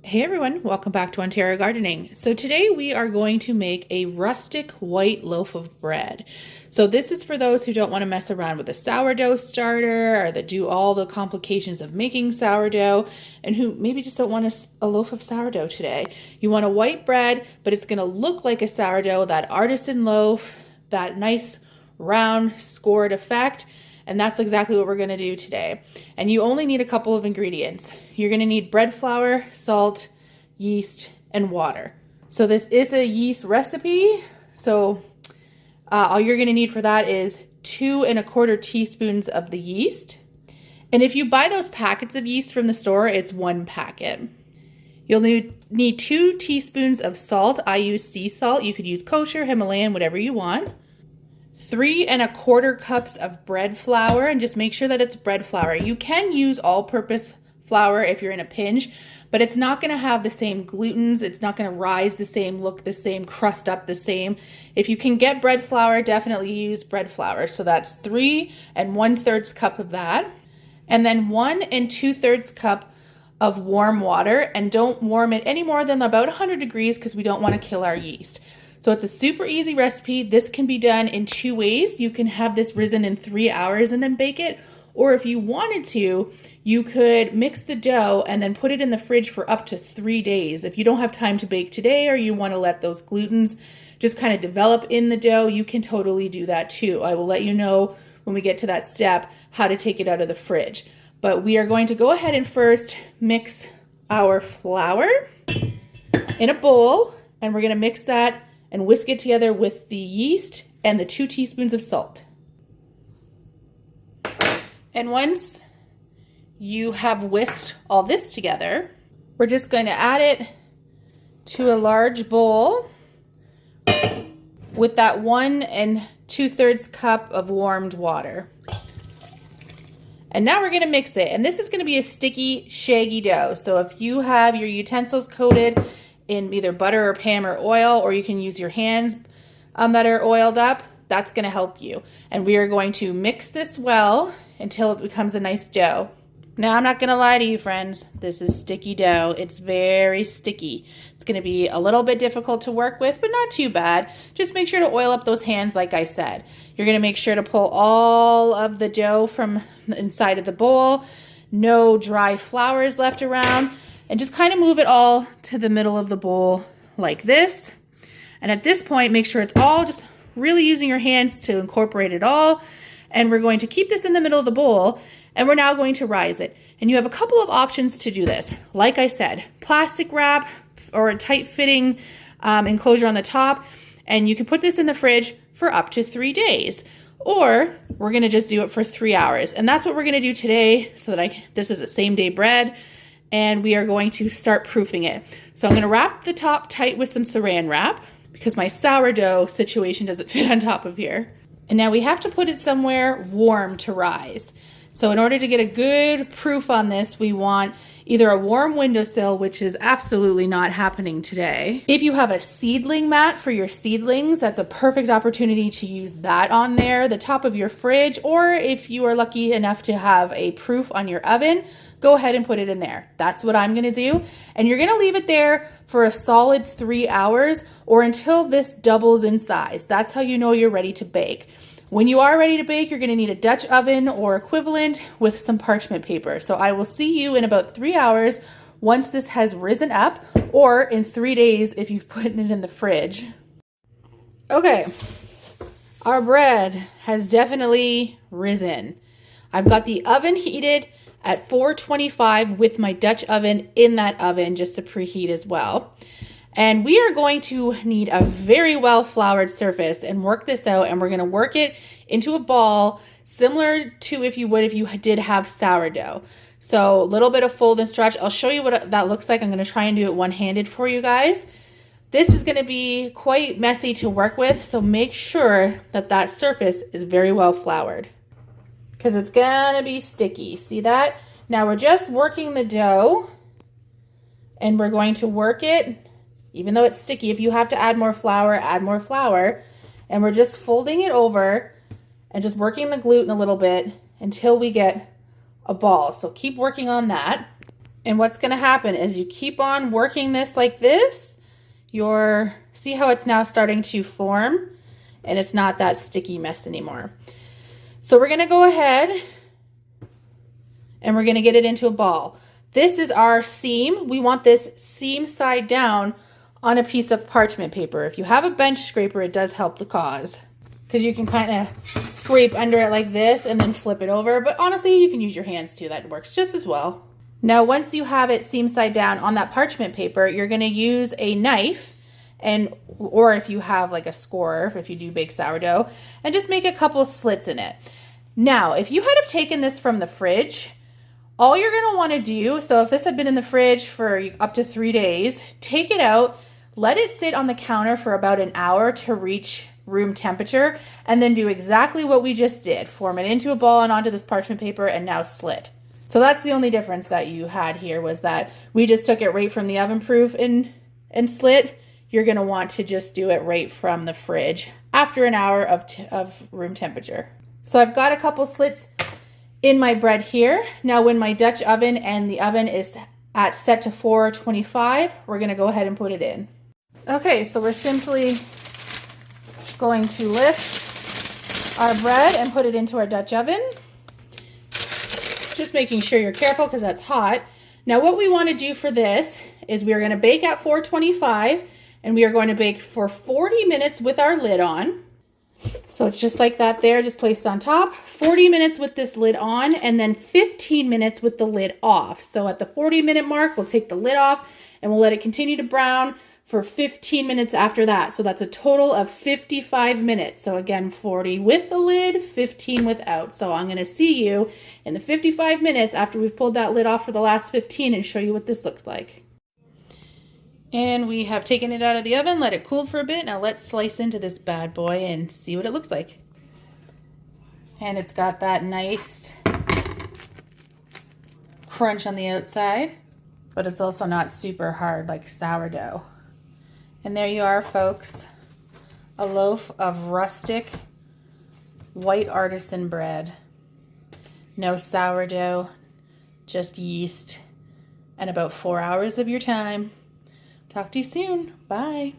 Hey everyone, welcome back to Ontario Gardening. So today we are going to make a rustic white loaf of bread. So this is for those who don't want to mess around with a sourdough starter or that do all the complications of making sourdough and who maybe just don't want a loaf of sourdough today. You want a white bread, but it's going to look like a sourdough, that artisan loaf, that nice round scored effect. And that's exactly what we're going to do today. And you only need a couple of ingredients. You're going to need bread flour, salt, yeast, and water. So this is a yeast recipe. So all you're going to need for that is 2 1/4 teaspoons of the yeast. And if you buy those packets of yeast from the store, it's 1 packet. You'll need 2 teaspoons of salt. I use sea salt. You could use kosher, Himalayan, whatever you want. 3 1/4 cups of bread flour, and just make sure that it's bread flour. You can use all-purpose flour if you're in a pinch, but it's not going to have the same glutens. It's not going to rise the same, look the same, crust up the same. If you can get bread flour, definitely use bread flour. So that's 3 1/3 cup of that. And then 1 2/3 cup of warm water, and don't warm it any more than about 100 degrees because we don't want to kill our yeast. So it's a super easy recipe. This can be done in 2 ways. You can have this risen in 3 hours and then bake it. Or if you wanted to, you could mix the dough and then put it in the fridge for up to 3 days. If you don't have time to bake today or you want to let those glutens just kind of develop in the dough, you can totally do that too. I will let you know when we get to that step how to take it out of the fridge. But we are going to go ahead and first mix our flour in a bowl, and we're going to mix that and whisk it together with the yeast and the 2 teaspoons of salt. And once you have whisked all this together, we're just going to add it to a large bowl with that 1 2/3 cup of warmed water. And now we're going to mix it. And this is going to be a sticky, shaggy dough. So if you have your utensils coated in either butter or Pam or oil, or you can use your hands that are oiled up, that's going to help you. And we are going to mix this well until it becomes a nice dough. Now, I'm not going to lie to you, friends. This is sticky dough. It's very sticky. It's going to be a little bit difficult to work with, but not too bad. Just make sure to oil up those hands like I said. You're going to make sure to pull all of the dough from inside of the bowl. No dry flour is left around. And just kind of move it all to the middle of the bowl like this. And at this point, make sure it's all just really using your hands to incorporate it all. And we're going to keep this in the middle of the bowl, and we're now going to rise it. And you have a couple of options to do this. Like I said, plastic wrap or a tight-fitting enclosure on the top, and you can put this in the fridge for up to 3 days. Or we're going to just do it for 3 hours. And that's what we're going to do today, so that this is a same-day bread. And we are going to start proofing it. So I'm going to wrap the top tight with some saran wrap because my sourdough situation doesn't fit on top of here. And now we have to put it somewhere warm to rise. So in order to get a good proof on this, we want either a warm windowsill, which is absolutely not happening today. If you have a seedling mat for your seedlings, that's a perfect opportunity to use that on there, the top of your fridge, or if you are lucky enough to have a proof on your oven, go ahead and put it in there. That's what I'm gonna do. And you're gonna leave it there for a solid 3 hours or until this doubles in size. That's how you know you're ready to bake. When you are ready to bake, you're gonna need a Dutch oven or equivalent with some parchment paper. So I will see you in about 3 hours once this has risen up, or in 3 days if you've put it in the fridge. Okay, our bread has definitely risen. I've got the oven heated at 425 with my Dutch oven in that oven just to preheat as well. And we are going to need a very well floured surface and work this out, and we're going to work it into a ball similar to if you did have sourdough. So a little bit of fold and stretch. I'll show you what that looks like. I'm going to try and do it one-handed for you guys. This is going to be quite messy to work with, so make sure that that surface is very well floured, because it's gonna be sticky. See that? Now we're just working the dough, and we're going to work it, even though it's sticky. If you have to add more flour, and we're just folding it over and just working the gluten a little bit until we get a ball. So keep working on that. And what's going to happen is you keep on working this like this, see how it's now starting to form, and it's not that sticky mess anymore. So we're going to go ahead and we're going to get it into a ball. This is our seam. We want this seam side down on a piece of parchment paper. If you have a bench scraper, it does help the cause, because you can kind of scrape under it like this and then flip it over. But honestly, you can use your hands too. That works just as well. Now, once you have it seam side down on that parchment paper, you're going to use a knife, or if you have like a scorer, if you do bake sourdough, and just make a couple slits in it. Now, if you had have taken this from the fridge, all you're going to want to do, so if this had been in the fridge for up to 3 days, take it out, let it sit on the counter for about an hour to reach room temperature, and then do exactly what we just did. Form it into a ball and onto this parchment paper, and now slit. So that's the only difference that you had here, was that we just took it right from the oven proof and slit. You're going to want to just do it right from the fridge after an hour of room temperature. So I've got a couple slits in my bread here. Now when my Dutch oven and the oven is set to 425, we're going to go ahead and put it in. Okay, so we're simply going to lift our bread and put it into our Dutch oven. Just making sure you're careful because that's hot. Now what we want to do for this is we are going to bake at 425, and we are going to bake for 40 minutes with our lid on. So it's just like that there, just placed on top. 40 minutes with this lid on, and then 15 minutes with the lid off. So at the 40-minute mark, we'll take the lid off and we'll let it continue to brown for 15 minutes after that. So that's a total of 55 minutes. So again, 40 with the lid, 15 without. So I'm going to see you in the 55 minutes after we've pulled that lid off for the last 15 and show you what this looks like. And we have taken it out of the oven, let it cool for a bit. Now let's slice into this bad boy and see what it looks like. And it's got that nice crunch on the outside, but it's also not super hard like sourdough. And there you are, folks, a loaf of rustic white artisan bread. No sourdough, just yeast, and about 4 hours of your time. Talk to you soon. Bye.